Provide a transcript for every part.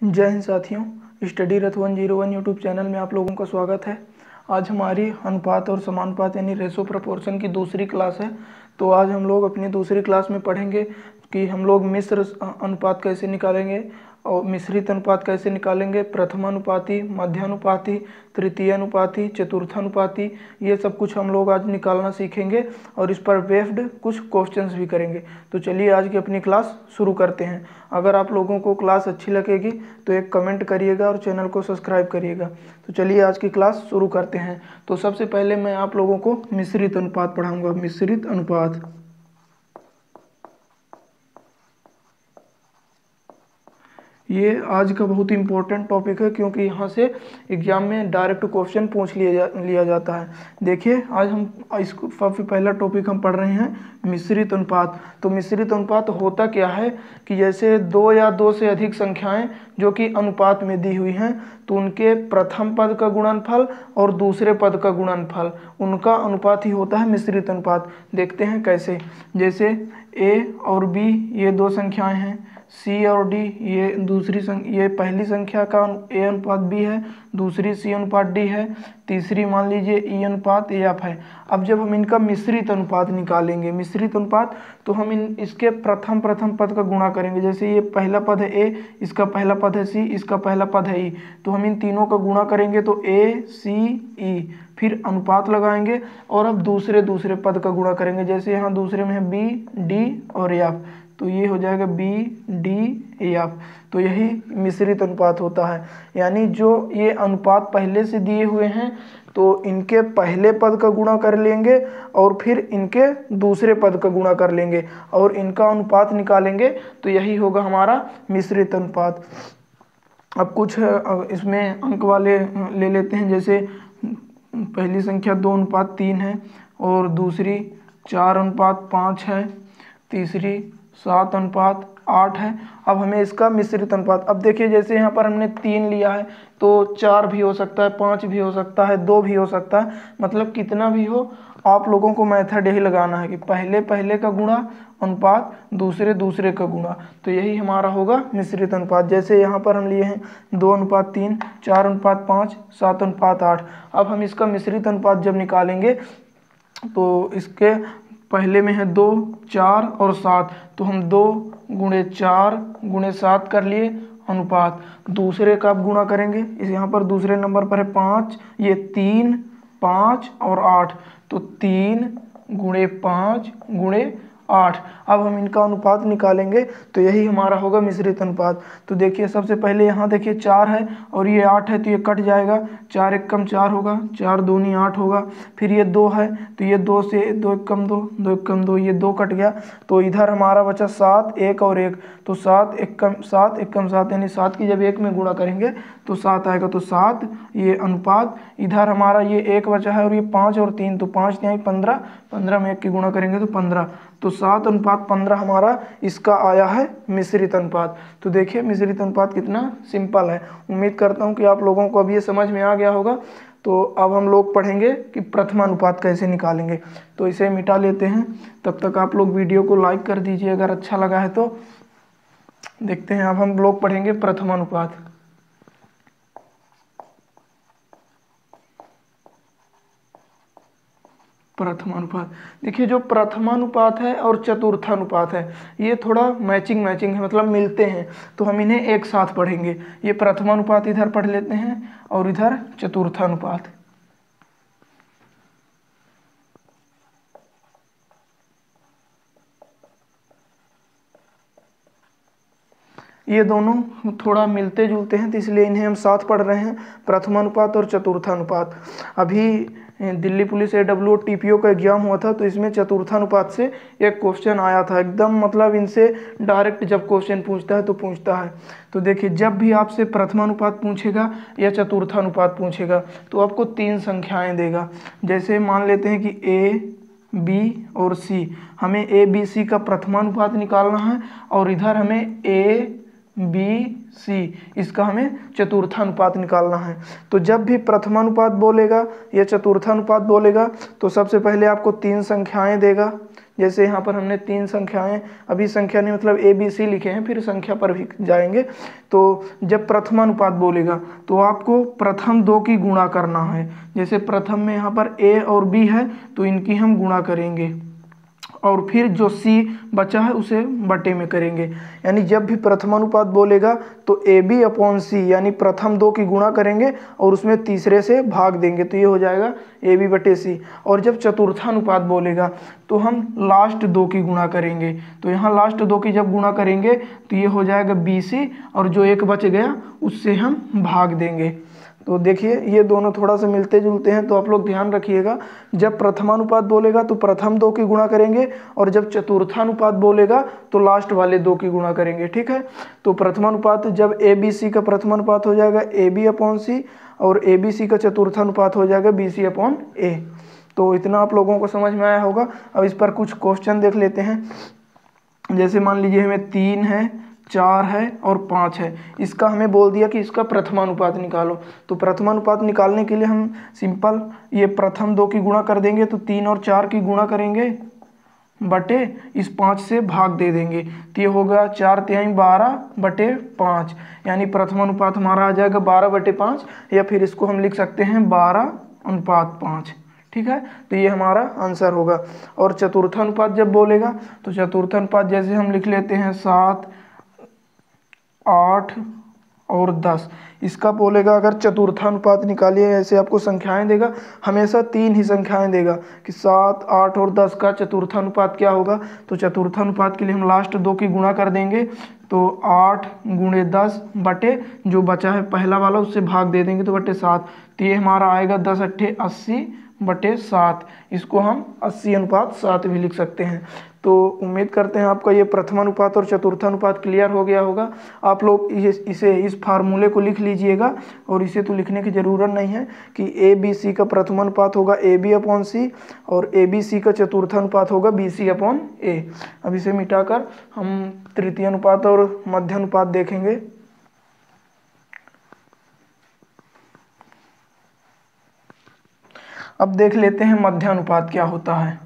जय हिंद साथियों, स्टडी रथ 101 YouTube channel में आप लोगों का स्वागत है। आज हमारी अनुपात और समानुपात यानी रेशो प्रोपोर्शन की दूसरी क्लास है। तो आज हम लोग अपनी दूसरी क्लास में पढ़ेंगे कि हम लोग मिश्र अनुपात कैसे निकालेंगे और मिश्रित अनुपात कैसे निकालेंगे, प्रथमानुपाती, मध्यानुपाती, तृतीयानुपाती, चतुर्थानुपाती, ये सब कुछ हम लोग आज निकालना सीखेंगे और इस पर बेस्ड कुछ क्वेश्चंस भी करेंगे। तो चलिए आज की अपनी क्लास शुरू करते हैं। अगर आप लोगों को क्लास अच्छी लगेगी तो एक कमेंट करिएगा और चैनल को सब्सक्राइब करिएगा। तो चलिए आज की क्लास शुरू करते हैं। तो सबसे पहले मैं आप लोगों को मिश्रित अनुपात पढ़ाऊंगा। मिश्रित अनुपात, ये आज का बहुत ही इंपॉर्टेंट टॉपिक है क्योंकि यहाँ से एग्जाम में डायरेक्ट क्वेश्चन पूछ लिया जाता है। देखिए आज हम इसको सबसे पहला टॉपिक हम पढ़ रहे हैं मिश्रित अनुपात। तो मिश्रित अनुपात होता क्या है कि जैसे दो या दो से अधिक संख्याएं जो कि अनुपात में दी हुई हैं तो उनके प्रथम पद का गुणनफल और दूसरे पद का गुणनफल, उनका अनुपात ही होता है मिश्रित अनुपात। देखते हैं कैसे। जैसे a और b ये दो संख्याएं हैं, c और d ये पहली संख्या का a अनुपात b है, दूसरी c अनुपात d है, तीसरी मान लीजिए e अनुपात f है। अब जब हम इनका मिश्रित अनुपात निकालेंगे, मिश्रित अनुपात, तो हम इसके प्रथम पद का गुणा करेंगे। जैसे ये पहला पद है a, इसका पहला पद है c, इसका पहला पद है e, तो हम इन तीनों का गुणा करेंगे तो a c e, फिर अनुपात लगाएंगे और अब दूसरे पद का गुणा करेंगे। जैसे यहाँ दूसरे में है b d और f, तो ये हो जाएगा b d f। तो यही मिश्रित अनुपात होता है। यानी जो ये अनुपात पहले से दिए हुए हैं तो इनके पहले पद का गुणा कर लेंगे और फिर इनके दूसरे पद का गुणा कर लेंगे और इनका अनुपात निकालेंगे, तो यही होगा हमारा मिश्रित अनुपात। अब कुछ इसमें अंक वाले ले लेते हैं। जैसे पहली संख्या 2:3 है और दूसरी 4:5 है, तीसरी 7:8 है। अब हमें इसका मिश्रित अनुपात, अब देखिए जैसे यहाँ पर हमने 3 लिया है तो 4 भी हो सकता है, 5 भी हो सकता है, 2 भी हो सकता है, मतलब कितना भी हो। आप लोगों को मेथड यही लगाना है कि पहले का गुणा अनुपात दूसरे का गुणा, तो यही हमारा होगा मिश्रित अनुपात। जैसे यहाँ पर हम लिए हैं 2:3, 4:5, 7:8। अब हम इसका मिश्रित अनुपात जब निकालेंगे तो इसके पहले में है 2, 4 और 7, तो हम 2 × 4 × 7 कर लिए अनुपात। दूसरे का आप गुणा करेंगे, इस यहाँ पर दूसरे नंबर पर है 5, ये 3, 5 और 8, तो 3 × 5 × 8। अब हम इनका अनुपात निकालेंगे तो यही हमारा होगा मिश्रित अनुपात। तो देखिए सबसे पहले यहाँ देखिए 4 है और ये 8 है तो ये कट जाएगा, 4 एकम 4 होगा, 4 दूनी 8 होगा। फिर ये 2 है तो ये 2 से 2 एकम 2, 2 एकम 2, ये 2 कट गया, तो इधर हमारा बचा 7, 1 और 1, तो 7 एकम 7 यानी 7 की जब 1 में गुणा करेंगे तो 7 आएगा, तो 7 ये अनुपात। इधर हमारा ये 1 बचा है और ये 5 और 3, तो 5 यहाँ 15, 15 में 1 की गुणा करेंगे तो 15, तो 7:15 हमारा इसका आया है मिश्रित अनुपात। तो देखिए मिश्रित अनुपात कितना सिंपल है। उम्मीद करता हूँ कि आप लोगों को अब ये समझ में आ गया होगा। तो अब हम लोग पढ़ेंगे कि प्रथमानुपात कैसे निकालेंगे। तो इसे मिटा लेते हैं, तब तक आप लोग वीडियो को लाइक कर दीजिए अगर अच्छा लगा है तो। देखते हैं अब हम लोग पढ़ेंगे प्रथमानुपात। प्रथमानुपात, देखिए जो प्रथमानुपात है और चतुर्थानुपात है ये थोड़ा मैचिंग है, मतलब मिलते हैं, तो हम इन्हें एक साथ पढ़ेंगे। ये प्रथमानुपात इधर पढ़ लेते हैं और इधर चतुर्थानुपात। ये दोनों थोड़ा मिलते जुलते हैं तो इसलिए इन्हें हम साथ पढ़ रहे हैं, प्रथमानुपात और चतुर्थानुपात। अभी दिल्ली पुलिस AWO TPO का एग्जाम हुआ था तो इसमें चतुर्थानुपात से एक क्वेश्चन आया था एकदम, मतलब इनसे डायरेक्ट जब क्वेश्चन पूछता है तो पूछता है। तो देखिए जब भी आपसे प्रथमानुपात पूछेगा या चतुर्थानुपात पूछेगा तो आपको 3 संख्याएं देगा। जैसे मान लेते हैं कि A, B और C, हमें A, B, C का प्रथमानुपात निकालना है और इधर हमें A, BC, इसका हमें चतुर्थानुपात निकालना है। तो जब भी प्रथमानुपात बोलेगा या चतुर्थानुपात बोलेगा तो सबसे पहले आपको 3 संख्याएं देगा। जैसे यहाँ पर हमने 3 संख्याएं, अभी संख्या नहीं मतलब ABC लिखे हैं, फिर संख्या पर भी जाएंगे। तो जब प्रथमानुपात बोलेगा तो आपको प्रथम 2 की गुणा करना है। जैसे प्रथम में यहाँ पर A और B है तो इनकी हम गुणा करेंगे और फिर जो C बचा है उसे बटे में करेंगे। यानी जब भी प्रथमानुपात बोलेगा तो AB/C यानी प्रथम 2 की गुणा करेंगे और उसमें तीसरे से भाग देंगे, तो ये हो जाएगा AB/C। और जब चतुर्थानुपात बोलेगा तो हम लास्ट 2 की गुणा करेंगे। तो यहाँ लास्ट 2 की जब गुणा करेंगे तो ये हो जाएगा BC और जो एक बच गया उससे हम भाग देंगे। तो देखिए ये दोनों थोड़ा सा मिलते जुलते हैं, तो आप लोग ध्यान रखिएगा। जब प्रथमानुपात बोलेगा तो प्रथम 2 की गुणा करेंगे और जब चतुर्थानुपात बोलेगा तो लास्ट वाले 2 की गुणा करेंगे, ठीक है। तो प्रथमानुपात जब ABC का प्रथमानुपात हो जाएगा AB/C और ABC का चतुर्थानुपात हो जाएगा BC/A। तो इतना आप लोगों को समझ में आया होगा। अब इस पर कुछ क्वेश्चन देख लेते हैं। जैसे मान लीजिए हमें 3 है, 4 है और 5 है, इसका हमें बोल दिया कि इसका प्रथमानुपात निकालो। तो प्रथमानुपात निकालने के लिए हम सिंपल ये प्रथम 2 की गुणा कर देंगे, तो 3 और 4 की गुणा करेंगे बटे इस 5 से भाग दे देंगे, तो ये होगा 4×3 12/5, यानी प्रथमानुपात हमारा आ जाएगा 12/5, या फिर इसको हम लिख सकते हैं 12:5, ठीक है। तो ये हमारा आंसर होगा। और चतुर्थानुपात जब बोलेगा तो चतुर्थानुपात जैसे हम लिख लेते हैं 7, 8 और 10। इसका बोलेगा अगर चतुर्थानुपात निकालिए, ऐसे आपको संख्याएं देगा, हमेशा 3 ही संख्याएं देगा कि 7, 8 और 10 का चतुर्थानुपात क्या होगा। तो चतुर्थानुपात के लिए हम लास्ट 2 की गुणा कर देंगे, तो 8 × 10 बटे जो बचा है पहला वाला उससे भाग दे देंगे तो बटे 7। तो ये हमारा आएगा 10×8 80/7। इसको हम 80:7 भी लिख सकते हैं। तो उम्मीद करते हैं आपका ये प्रथमानुपात और चतुर्थानुपात क्लियर हो गया होगा। आप लोग इसे इस फार्मूले को लिख लीजिएगा, और इसे तो लिखने की ज़रूरत नहीं है कि ABC का प्रथमानुपात होगा AB/C और ABC का चतुर्थानुपात होगा BC/A। अब इसे मिटाकर हम तृतीय अनुपात और मध्यानुपात देखेंगे। अब देख लेते हैं मध्यानुपात क्या होता है।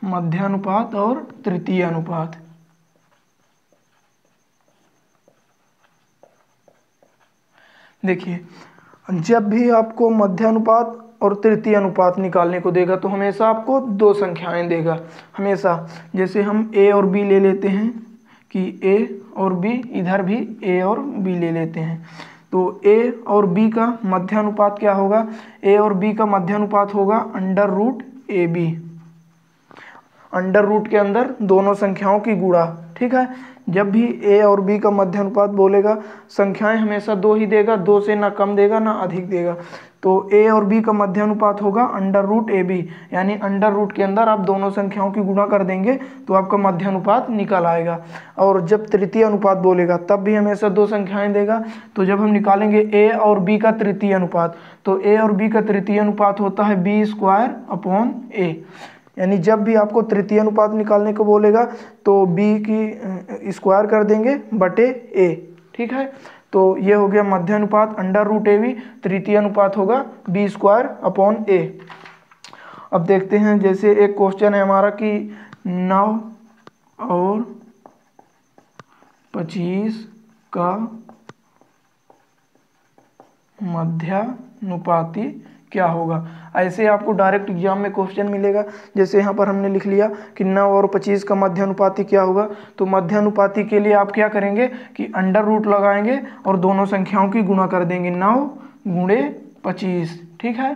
मध्यानुपात और तृतीय अनुपात। देखिए जब भी आपको मध्यानुपात और तृतीय अनुपात निकालने को देगा तो हमेशा आपको 2 संख्याएं देगा हमेशा। जैसे हम A और B ले लेते हैं कि A और B, इधर भी A और B ले लेते हैं। तो A और B का मध्यानुपात क्या होगा? A और B का मध्यानुपात होगा √AB। अंडर रूट के अंदर दोनों संख्याओं की गुणा, ठीक है। जब भी A और B का मध्यानुपात बोलेगा संख्याएं हमेशा 2 ही देगा, 2 से ना कम देगा ना अधिक देगा। तो A और B का मध्यानुपात होगा √AB, यानी अंडर रूट के अंदर आप दोनों संख्याओं की गुणा कर देंगे तो आपका मध्यानुपात निकल आएगा। और जब तृतीय अनुपात बोलेगा तब भी हमेशा 2 संख्याएं देगा। तो जब हम निकालेंगे A और B का तृतीय अनुपात, तो A और B का तृतीय अनुपात होता है B²/A। यानी जब भी आपको तृतीय अनुपात निकालने को बोलेगा तो B की स्क्वायर कर देंगे बटे A, ठीक है। तो ये हो गया मध्यानुपात √AB, तृतीय अनुपात होगा B²/A। अब देखते हैं, जैसे एक क्वेश्चन है हमारा कि 9 और 25 का मध्यानुपाती क्या होगा। ऐसे आपको डायरेक्ट एग्जाम में क्वेश्चन मिलेगा। जैसे यहाँ पर हमने लिख लिया कि 9 और 25 का मध्यानुपाती क्या होगा। तो मध्यानुपाती के लिए आप क्या करेंगे कि अंडर रूट लगाएंगे और दोनों संख्याओं की गुणा कर देंगे, 9 × 25, ठीक है।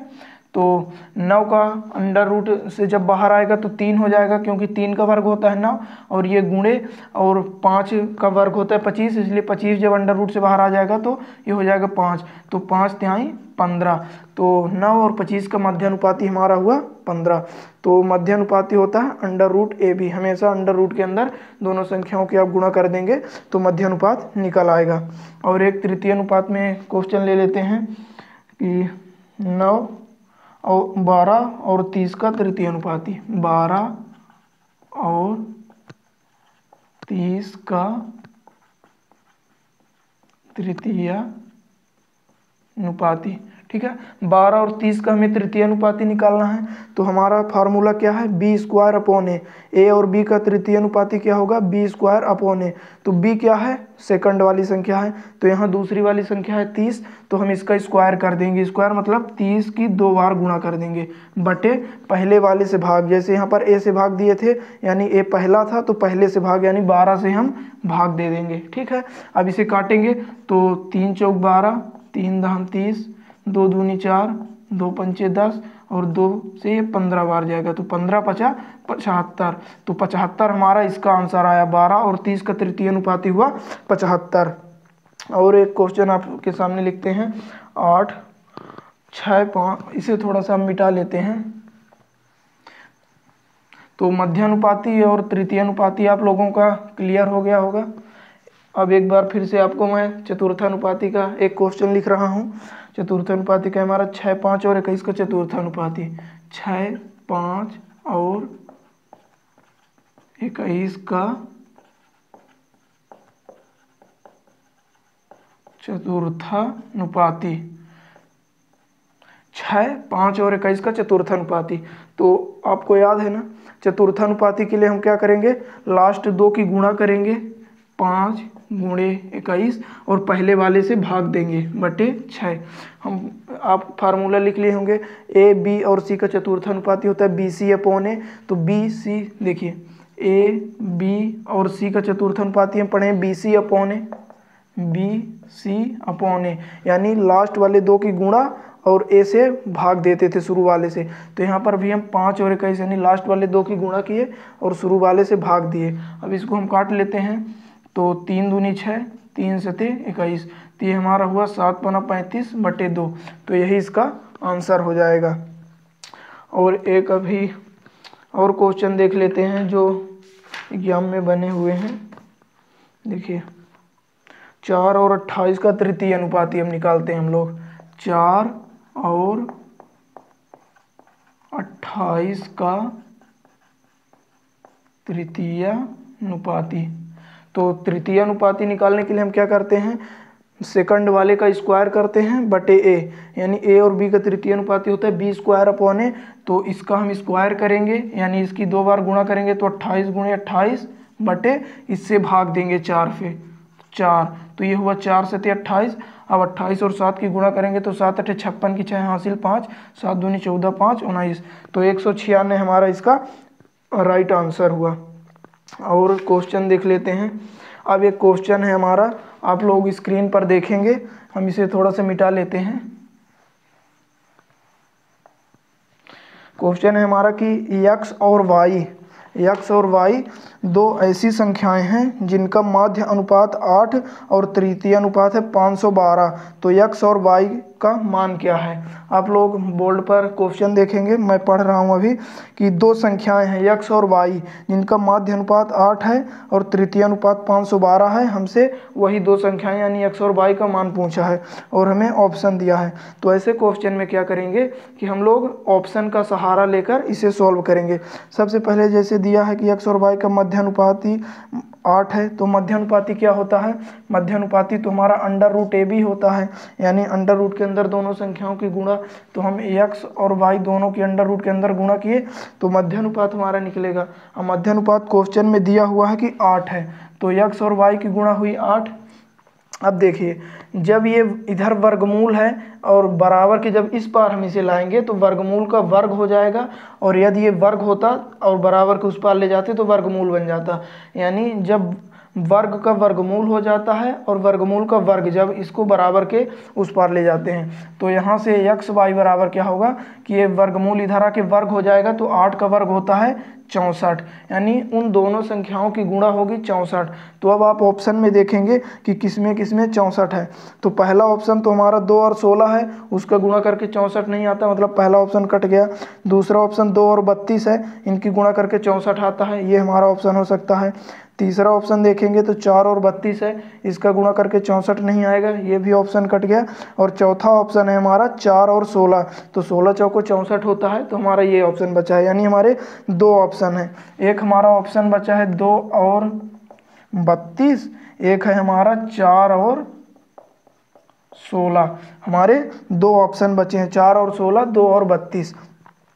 तो 9 का अंडर रूट से जब बाहर आएगा तो 3 हो जाएगा, क्योंकि 3 का वर्ग होता है 9 और ये गुणे, और 5 का वर्ग होता है 25, इसलिए 25 जब अंडर रूट से बाहर आ जाएगा तो ये हो जाएगा 5। तो 5×3 15। तो 9 और 25 का मध्यानुपाती हमारा हुआ 15। तो मध्यानुपाती होता है √AB। हमेशा अंडर रूट के अंदर दोनों संख्याओं की आप गुणा कर देंगे तो मध्यानुपात निकल आएगा। और एक तृतीय अनुपात में क्वेश्चन ले लेते हैं कि 9 और 12 और 30 का तृतीय अनुपाती, 12 और 30 का तृतीय अनुपाती। ठीक है, 12 और 30 का हमें तृतीय अनुपाती निकालना है, तो हमारा फार्मूला क्या है, बी स्क्वायर अपॉन ए और बी का तृतीय अनुपाती क्या होगा, बी स्क्वायर अपॉन ए। तो बी क्या है, सेकंड वाली संख्या है, तो यहाँ दूसरी वाली संख्या है 30, तो हम इसका स्क्वायर कर देंगे। स्क्वायर मतलब 30 की 2 बार गुणा कर देंगे बटे पहले वाले से भाग। जैसे यहाँ पर ए से भाग दिए थे, यानी ए पहला था तो पहले से भाग, यानी 12 से हम भाग दे देंगे। ठीक है, अब इसे काटेंगे तो 3 चौक 12, 3 दहम 30, 2 दूनी 4, 2 पंचे 10 और 2 से ये 15 बार जाएगा, तो 15 पचा 75। तो 75 हमारा इसका आंसर आया। 12 और 30 का तृतीय अनुपाती हुआ 75। और एक क्वेश्चन आपके सामने लिखते हैं 8, 6, 5, इसे थोड़ा सा हम मिटा लेते हैं। तो मध्यानुपाती और तृतीय अनुपाती आप लोगों का क्लियर हो गया होगा। अब एक बार फिर से आपको मैं चतुर्थानुपाती का एक क्वेश्चन लिख रहा हूँ। चतुर्थानुपाती का हमारा 6, 5 और 21 का चतुर्थानुपाती। 6, 5 और 21 का चतुर्थानुपाती। 6, 5 और 21 का चतुर्थानुपाती। तो आपको याद है ना, चतुर्थानुपाती के लिए हम क्या करेंगे, लास्ट 2 की गुणा करेंगे, 5 गुणे 21 और पहले वाले से भाग देंगे बटे 6। हम आप फार्मूला लिख लिए होंगे, ए बी और सी का चतुर्थानुपाती होता है बी सी अपॉन ए। तो बी सी देखिए, ए बी और सी का चतुर्थानुपाती हम पढ़े बी सी अपॉन ए, बी सी अपॉन ए, यानी लास्ट वाले 2 की गुणा और ए से भाग देते थे शुरू वाले से। तो यहाँ पर भी हम 5 और 21 यानी लास्ट वाले 2 की गुणा किए और शुरू वाले से भाग दिए। अब इसको हम काट लेते हैं, तो 3 दूनी 6, 3 सते 21, तो ये हमारा हुआ 7 पना 35 बटे 2। तो यही इसका आंसर हो जाएगा। और एक अभी और क्वेश्चन देख लेते हैं जो एग्जाम में बने हुए हैं। देखिए 4 और 28 का तृतीय अनुपाती हम निकालते हैं हम लोग। 4 और 28 का तृतीय अनुपाती। तो तृतीय अनुपाती निकालने के लिए हम क्या करते हैं, सेकंड वाले का स्क्वायर करते हैं बटे ए, यानी ए और बी का तृतीय अनुपाती होता है बी स्क्वायर अपॉन ए। तो इसका हम स्क्वायर करेंगे, यानी इसकी 2 बार गुणा करेंगे, तो 28 गुणे 28 बटे इससे भाग देंगे 4 से 4, तो ये हुआ 4 सते 28। अब 28 और 7 की गुणा करेंगे तो 7 अठे 56 की 6 हासिल 5, 7 दूनी 14, 5 19, तो 196 हमारा इसका राइट आंसर हुआ। और क्वेश्चन देख लेते हैं। अब एक क्वेश्चन है हमारा, आप लोग स्क्रीन पर देखेंगे, हम इसे थोड़ा सा मिटा लेते हैं। क्वेश्चन है हमारा कि x और y 2 ऐसी संख्याएं हैं जिनका माध्य अनुपात 8 और तृतीय अनुपात है 512। तो x और y का मान क्या है। आप लोग बोर्ड पर क्वेश्चन देखेंगे, मैं पढ़ रहा हूं अभी, कि 2 संख्याएं हैं x और y जिनका माध्य अनुपात 8 है और तृतीय अनुपात 512 है। हमसे वही 2 संख्याएं यानी x और y का मान पूछा है और हमें ऑप्शन दिया है। तो ऐसे क्वेश्चन में क्या करेंगे कि हम लोग ऑप्शन का सहारा लेकर इसे सॉल्व करेंगे। सबसे पहले जैसे दिया है कि x और y का मध्यानुपाती 8 है, तो मध्यानुपाती क्या होता है, मध्यानुपाती तो हमारा अंडर रूट ए भी होता है, यानी अंडर रूट के अंदर दोनों संख्याओं की गुणा। तो हम x और y दोनों की अंडर रूट के अंदर गुणा किए तो मध्यानुपात हमारा निकलेगा। अब मध्यानुपात क्वेश्चन में दिया हुआ है कि 8 है, तो x और y की गुणा हुई 8। अब देखिए, जब ये इधर वर्गमूल है और बराबर के जब इस पार हम इसे लाएंगे तो वर्गमूल का वर्ग हो जाएगा, और यदि ये वर्ग होता और बराबर के उस पार ले जाते तो वर्गमूल बन जाता। यानी जब वर्ग का वर्गमूल हो जाता है और वर्गमूल का वर्ग जब इसको बराबर के उस पार ले जाते हैं, तो यहाँ से x y बराबर क्या होगा कि ये वर्गमूल इधर आके वर्ग हो जाएगा, तो 8 का वर्ग होता है 64, यानी उन दोनों संख्याओं की गुणा होगी 64। तो अब आप ऑप्शन में देखेंगे कि किसमें 64 है। तो पहला ऑप्शन तो हमारा 2 और 16 है, उसका गुणा करके 64 नहीं आता, मतलब पहला ऑप्शन कट गया। दूसरा ऑप्शन 2 और 32 है, इनकी गुणा करके 64 आता है, ये हमारा ऑप्शन हो सकता है। तीसरा ऑप्शन देखेंगे तो 4 और 32 है, इसका गुणा करके 64 नहीं आएगा, ये भी ऑप्शन कट गया। और चौथा ऑप्शन है हमारा 4 और 16, तो 16 चौको 64 होता है, तो हमारा ये ऑप्शन बचा है। यानी हमारे 2 ऑप्शन है। एक हमारा ऑप्शन बचा है 2 और 32, एक है हमारा 4 और 16। हमारे दो ऑप्शन बचे हैं, 4 और 16, 2 और 32।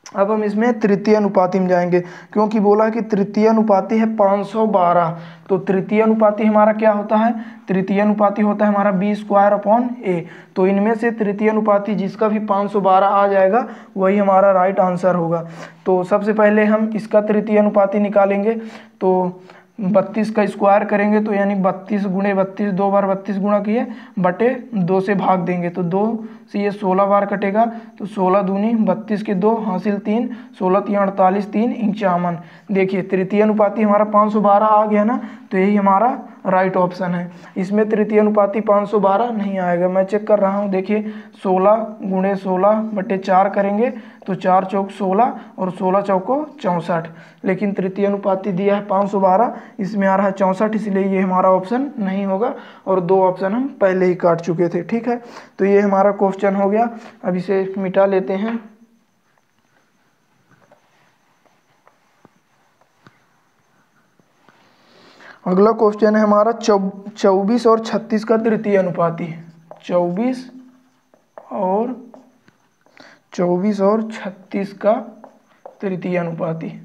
अब हम इसमें तृतीय अनुपाती में जाएंगे, क्योंकि बोला है कि तृतीय अनुपाती है 512। तो तृतीय अनुपाती हमारा क्या होता है? तृतीय अनुपाती होता है हमारा b² a। तो इनमें से तृतीय अनुपाती जिसका भी 512 आ जाएगा वही हमारा राइट आंसर होगा। तो सबसे पहले हम इसका तृतीय अनुपाती निकालेंगे। तो 32 का स्क्वायर करेंगे तो यानी 32 गुणे 32, 2 बार 32 गुणा किए बटे 2 से भाग देंगे तो 2 से ये 16 बार कटेगा। तो 16 दूनी 32 के 2 हासिल 3, 16 3 48, 3 51। देखिए तृतीय अनुपाती हमारा 512 आ गया ना, तो यही हमारा राइट ऑप्शन है। इसमें तृतीय अनुपाती 512 नहीं आएगा, मैं चेक कर रहा हूँ। देखिए 16 गुणे 16 बटे 4 करेंगे तो 4 चौक 16 और 16 चौको 64, लेकिन तृतीय अनुपाती दिया है 512, इसमें आ रहा है 64, इसलिए ये हमारा ऑप्शन नहीं होगा और दो ऑप्शन हम पहले ही काट चुके थे। ठीक है, तो ये हमारा क्वेश्चन हो गया। अब इसे मिटा लेते हैं। अगला क्वेश्चन है हमारा 24 और 36 का तृतीय अनुपाती। 24 और 36 का तृतीय अनुपाती।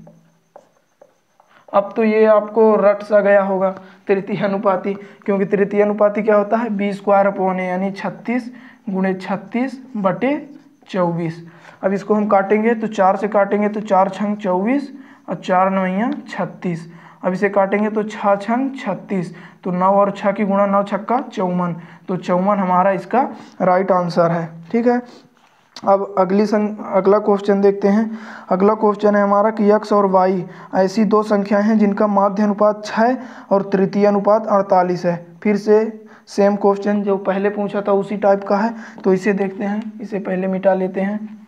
अब तो ये आपको रट सा गया होगा तृतीय अनुपाती, क्योंकि तृतीय अनुपाती क्या होता है? b² यानी 36 गुणे 36 बटे 24। अब इसको हम काटेंगे तो 4 से काटेंगे तो 4 छंग 24 और 4 9 36। अब इसे काटेंगे तो 6 छंग 36, तो 9 और 6 की गुणा 9 छक्का 54, तो 54 हमारा इसका राइट आंसर है। ठीक है, अब अगला क्वेश्चन देखते हैं। अगला क्वेश्चन है हमारा कि x और y ऐसी दो संख्याएं हैं जिनका माध्य अनुपात 6 और तृतीय अनुपात 48 है। फिर से सेम क्वेश्चन जो पहले पूछा था उसी टाइप का है, तो इसे देखते हैं। इसे पहले मिटा लेते हैं।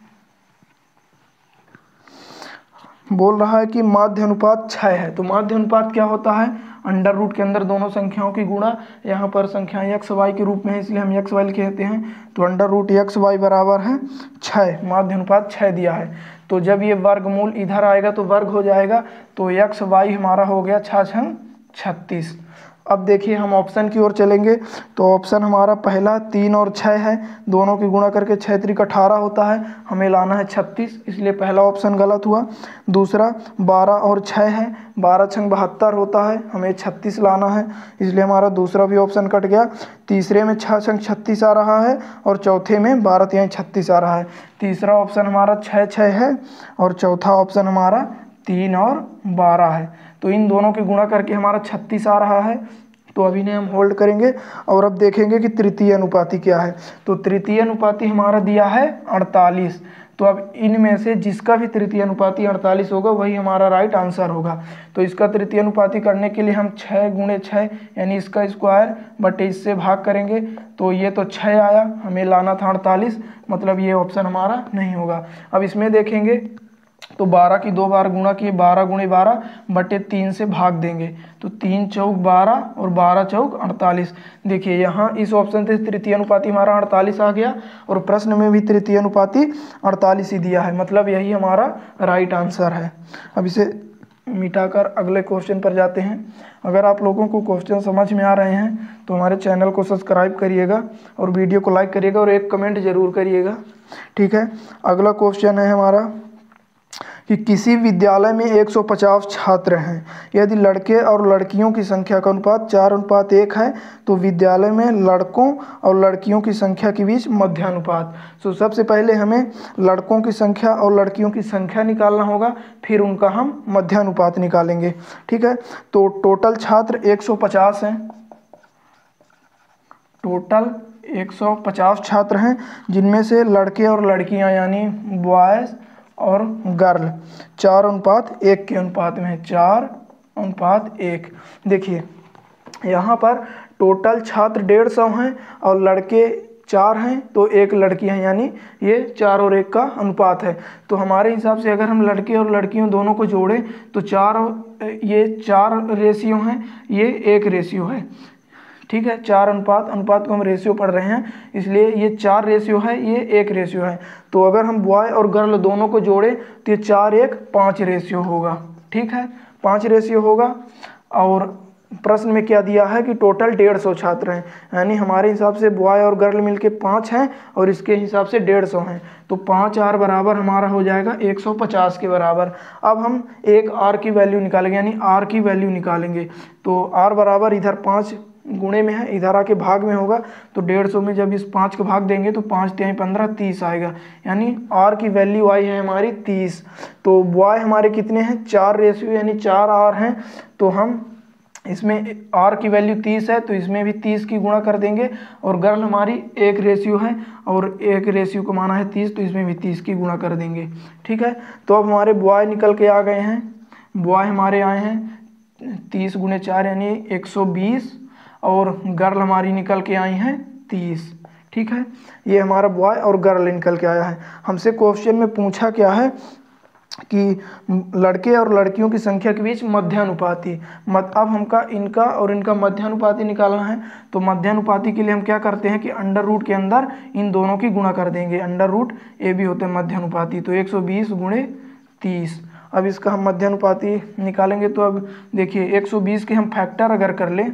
बोल रहा है कि माध्य अनुपात 6 है, तो माध्य अनुपात क्या होता है? अंडर रूट के अंदर दोनों संख्याओं की गुणा। यहाँ पर संख्याएं x y के रूप में है इसलिए हम x y कहते हैं, तो अंडर रूट x y बराबर है 6। माध्य अनुपात 6 दिया है, तो जब ये वर्गमूल इधर आएगा तो वर्ग हो जाएगा, तो x y हमारा हो गया 6 छंग 36। अब देखिए हम ऑप्शन की ओर चलेंगे, तो ऑप्शन हमारा पहला 3 और 6 है, दोनों की गुणा करके 6 त्रिक 18 होता है, हमें लाना है 36, इसलिए पहला ऑप्शन गलत हुआ। दूसरा 12 और 6 है, 12 छंग 72 होता है, हमें 36 लाना है, इसलिए हमारा दूसरा भी ऑप्शन कट गया। तीसरे में 6 छंग 36 आ रहा है और चौथे में 12 तिहाई 36 आ रहा है। तीसरा ऑप्शन हमारा 6 6 है और चौथा ऑप्शन हमारा 3 और 12 है, तो इन दोनों की गुणा करके हमारा 36 आ रहा है। तो अभी ने हम होल्ड करेंगे और अब देखेंगे कि तृतीय अनुपाती क्या है। तो तृतीय अनुपाती हमारा दिया है 48, तो अब इनमें से जिसका भी तृतीय अनुपाती 48 होगा वही हमारा राइट आंसर होगा। तो इसका तृतीय अनुपाती करने के लिए हम 6 गुणे 6 यानी इसका स्क्वायर बटे इससे भाग करेंगे, तो ये तो 6 आया, हमें लाना था 48, मतलब ये ऑप्शन हमारा नहीं होगा। अब इसमें देखेंगे तो 12 की 2 बार गुणा किए, 12 गुणे 12 बटे 3 से भाग देंगे, तो 3 चौक 12 और 12 चौक 48। देखिए यहाँ इस ऑप्शन से तृतीय अनुपाती हमारा 48 आ गया और प्रश्न में भी तृतीय अनुपाती 48 ही दिया है, मतलब यही हमारा राइट आंसर है। अब इसे मिटाकर अगले क्वेश्चन पर जाते हैं। अगर आप लोगों को क्वेश्चन समझ में आ रहे हैं तो हमारे चैनल को सब्सक्राइब करिएगा और वीडियो को लाइक करिएगा और एक कमेंट जरूर करिएगा। ठीक है, अगला क्वेश्चन है हमारा कि किसी विद्यालय में 150 छात्र हैं, यदि लड़के और लड़कियों की संख्या का अनुपात 4:1 है तो विद्यालय में लड़कों और लड़कियों की संख्या के बीच मध्यानुपात। तो सबसे पहले हमें लड़कों की संख्या और लड़कियों की संख्या निकालना होगा, फिर उनका हम मध्यानुपात निकालेंगे। ठीक है, तो टोटल छात्र 150 हैं, टोटल 150 छात्र हैं, जिनमें से लड़के और लड़कियां यानी बॉयज़ और गर्ल 4:1 के अनुपात में है, 4:1। देखिए यहाँ पर टोटल छात्र 150 हैं और लड़के 4 हैं, तो 1 लड़की है, यानी ये 4 और 1 का अनुपात है। तो हमारे हिसाब से अगर हम लड़के और लड़कियों दोनों को जोड़ें तो ये 4 रेशियो हैं, ये 1 रेशियो है। ठीक है, 4 अनुपात को हम रेशियो पढ़ रहे हैं, इसलिए ये 4 रेशियो है, ये 1 रेशियो है। तो अगर हम बॉय और गर्ल दोनों को जोड़ें तो ये 4 1 5 रेशियो होगा। ठीक है, 5 रेशियो होगा। और प्रश्न में क्या दिया है कि टोटल 150 छात्र हैं, यानी हमारे हिसाब से बॉय और गर्ल मिलके 5 हैं और इसके हिसाब से 150 हैं, तो 5 आर बराबर हमारा हो जाएगा 150 के बराबर। अब हम एक आर की वैल्यू निकालेंगे, यानी आर की वैल्यू निकालेंगे। तो आर बराबर इधर 5 गुणे में है, इधर आके भाग में होगा, तो 150 में जब इस 5 को भाग देंगे तो 5 तिहाई 15 30 आएगा, यानी आर की वैल्यू आई है हमारी 30। तो बॉय हमारे कितने हैं, 4 रेशियो यानी 4 आर हैं, तो हम इसमें आर की वैल्यू 30 है तो इसमें भी 30 की गुणा कर देंगे, और गर्ल हमारी 1 रेशियो है और 1 रेशियो को माना है 30, तो इसमें भी 30 की गुणा कर देंगे। ठीक है, तो अब हमारे बॉय निकल के आ गए हैं, बॉय हमारे आए हैं 30 गुणे 4 यानी 120, और गर्ल हमारी निकल के आई हैं 30। ठीक है, ये हमारा बॉय और गर्ल निकल के आया है। हमसे क्वेश्चन में पूछा क्या है कि लड़के और लड़कियों की संख्या के बीच मध्यानुपाती अब हमका इनका और इनका मध्यानुपाती निकालना है। तो मध्यानुपाती के लिए हम क्या करते हैं कि अंडर रूट के अंदर इन दोनों की गुणा कर देंगे, अंडर रूट ए भी होते हैं मध्यानुपाती, तो 120 गुणे 30। अब इसका हम मध्यानुपाती निकालेंगे, तो अब देखिए 120 के हम फैक्टर अगर कर लें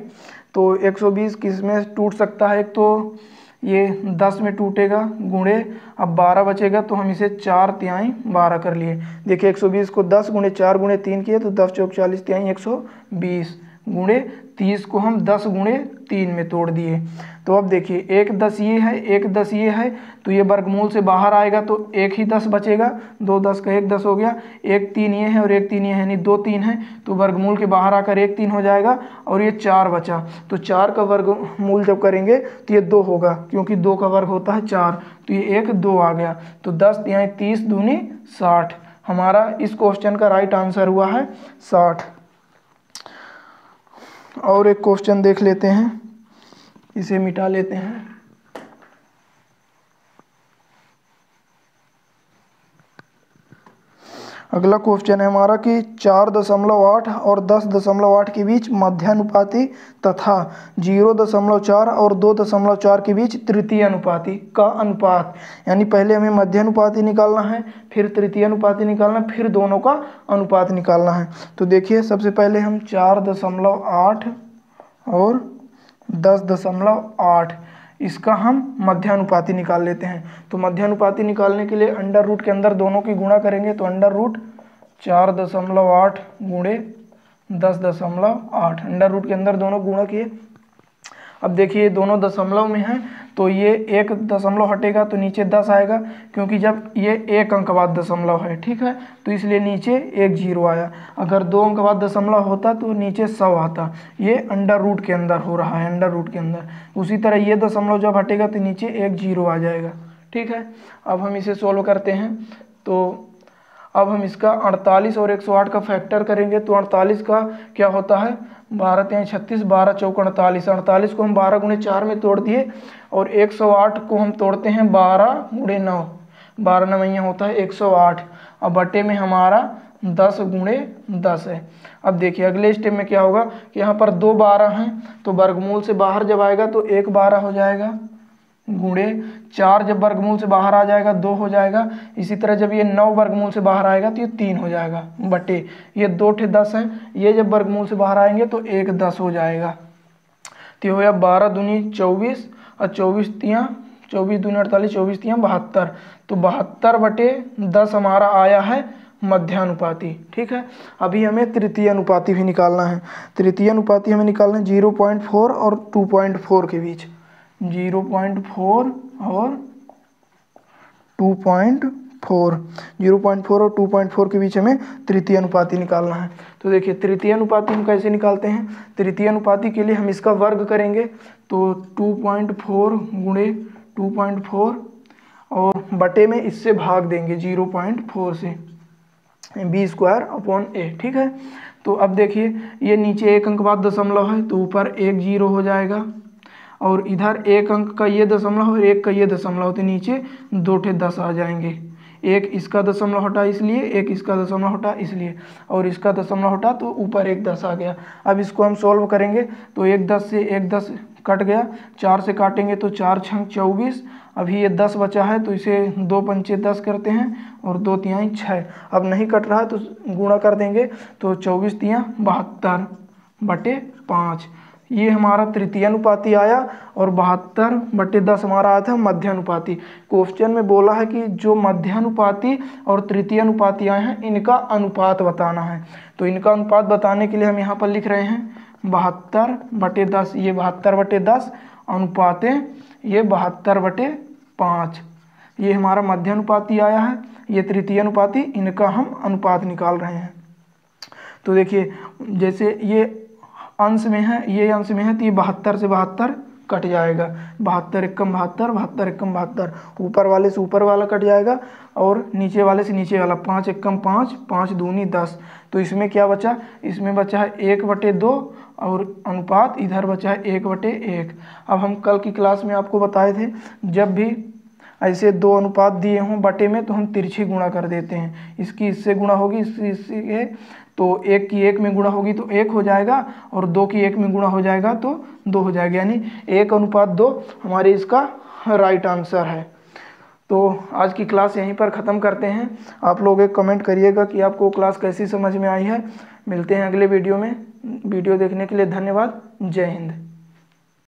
तो 120 किस में टूट सकता है, एक तो ये 10 में टूटेगा गुणे, अब 12 बचेगा, तो हम इसे 4 तिहाई 12 कर लिए। देखिए 120 को 10 गुणे 4 गुणे 3 किए तो 10 चौक 40 तिहाई 120 गुणे 30 को हम 10 गुणे 3 में तोड़ दिए। तो अब देखिए 1 10 ये है, 1 10 ये है, तो ये वर्गमूल से बाहर आएगा तो 1 ही 10 बचेगा, 2 10 का 1 10 हो गया, 1 3 ये है और 1 3 ये है, यानी 2 3 है, तो वर्गमूल के बाहर आकर 1 3 हो जाएगा, और ये 4 बचा, तो 4 का वर्गमूल जब करेंगे तो ये 2 होगा, क्योंकि 2 का वर्ग होता है 4, तो ये 1 2 आ गया, तो 10 तिहाई 30 दूनी 60। हमारा इस क्वेश्चन का राइट आंसर हुआ है 60। और एक क्वेश्चन देख लेते हैं, इसे मिटा लेते हैं। अगला क्वेश्चन है हमारा कि 4.8 और 10.8 के बीच मध्यानुपाती तथा 0.4 और 2.4 के बीच तृतीय अनुपाती का अनुपात, यानी पहले हमें मध्यानुपाती निकालना है, फिर तृतीय अनुपाती निकालना है, फिर दोनों का अनुपात निकालना है। तो देखिए सबसे पहले हम 4.8 और 10.8 इसका हम मध्यानुपाती निकाल लेते हैं। तो मध्यानुपाती निकालने के लिए अंडर रूट के अंदर दोनों की गुणा करेंगे, तो अंडर रूट 4.8 गुणे 10.8, अंडर रूट के अंदर दोनों गुणा किए। अब देखिए दोनों दशमलव में हैं, तो ये 1 दशमलव हटेगा तो नीचे 10 आएगा, क्योंकि जब ये 1 अंक बाद दशमलव है, ठीक है, तो इसलिए नीचे 1 0 आया। अगर 2 अंक बाद दशमलव होता तो नीचे 100 आता। ये अंडर रूट के अंदर हो रहा है, अंडर रूट के अंदर। उसी तरह ये दशमलव जब हटेगा तो नीचे 1 0 आ जाएगा। ठीक है, अब हम इसे सोल्व करते हैं। तो अब हम इसका 48 और 108 का फैक्टर करेंगे, तो 48 का क्या होता है 12 तिहाई 36, 12 चौक 48, 48 को हम 12 गुणे 4 में तोड़ दिए, और 108 को हम तोड़ते हैं 12 गुणे 9, 12 9 होता है 108, अब बटे में हमारा 10 गुणे 10 है। अब देखिए अगले स्टेप में क्या होगा कि यहाँ पर 2 12 हैं, तो वर्गमूल से बाहर जब आएगा तो 1 12 हो जाएगा, गुणे 4 जब वर्गमूल से बाहर आ जाएगा 2 हो जाएगा। इसी तरह जब ये 9 वर्गमूल से बाहर आएगा तो ये 3 हो जाएगा, बटे ये 2 ठे 10 हैं, ये जब वर्गमूल से बाहर आएंगे तो 1 10 हो जाएगा। तो ये हो गया 12 दूनी 24 और 24 तियाँ 24 दूनी 48, 24 तियाँ 72, तो 72 बटे 10 हमारा आया है मध्यानुपाती। ठीक है, अभी हमें तृतीय अनुपाती भी निकालना है। तृतीय अनुपाती हमें निकालना है 0.4 और 2.4 के बीच, 0.4 और 2.4, 0.4 और 2.4 के बीच हमें तृतीय अनुपाती निकालना है। तो देखिए तृतीय अनुपाती हम कैसे निकालते हैं। तृतीय अनुपाती के लिए हम इसका वर्ग करेंगे, तो 2.4 गुणे 2.4 और बटे में इससे भाग देंगे 0.4 से, b² a। ठीक है, तो अब देखिए ये नीचे 1 अंक बाद दशमलव है, तो ऊपर 1 0 हो जाएगा, और इधर 1 अंक का ये दशमलव और 1 का ये दशमलव, तो नीचे 2 ठे 10 आ जाएंगे। 1 इसका दशमलव हटा इसलिए, 1 इसका दशमलव हटा इसलिए, और इसका दशमलव हटा तो ऊपर 1 10 आ गया। अब इसको हम सॉल्व करेंगे, तो 1 10 से 1 10 कट गया, 4 से काटेंगे तो 4 छंग 24, अभी ये 10 बचा है, तो इसे 2 पंचे 10 करते हैं और 2 तिहाई 6। अब नहीं कट रहा तो गुणा कर देंगे, तो 24 तियाँ 72, 10/5। ये हमारा तृतीय अनुपाती आया और 72/10 हमारा आया था मध्यानुपाती। क्वेश्चन में बोला है कि जो मध्यानुपाती और तृतीय अनुपाती आए हैं इनका अनुपात बताना है। तो इनका अनुपात बताने के लिए हम यहाँ पर लिख रहे हैं 72/10। ये 72/10 अनुपाते ये 72/5। ये हमारा मध्यानुपाती आया है, ये तृतीय अनुपाती, इनका हम अनुपात निकाल रहे हैं। तो देखिए जैसे ये अंश में है, ये अंश में है, तो ये 72 से 72 कट जाएगा, 72 एकम 72, 72 एकम 72, ऊपर वाले से ऊपर वाला कट जाएगा और नीचे वाले से नीचे वाला, 5 एकम 5, 5 दूनी 10। तो इसमें क्या बचा, इसमें बचा है 1/2 और अनुपात इधर बचा है 1/1। अब हम कल की क्लास में आपको बताए थे जब भी ऐसे दो अनुपात दिए हों बटे में तो हम तिरछी गुणा कर देते हैं। इसकी इससे गुणा होगी, इससे तो 1 की 1 में गुणा होगी तो 1 हो जाएगा और 2 की 1 में गुणा हो जाएगा तो 2 हो जाएगा, यानी 1:2 हमारे इसका राइट आंसर है। तो आज की क्लास यहीं पर ख़त्म करते हैं। आप लोग एक कमेंट करिएगा कि आपको क्लास कैसी समझ में आई है। मिलते हैं अगले वीडियो में। वीडियो देखने के लिए धन्यवाद। जय हिंद।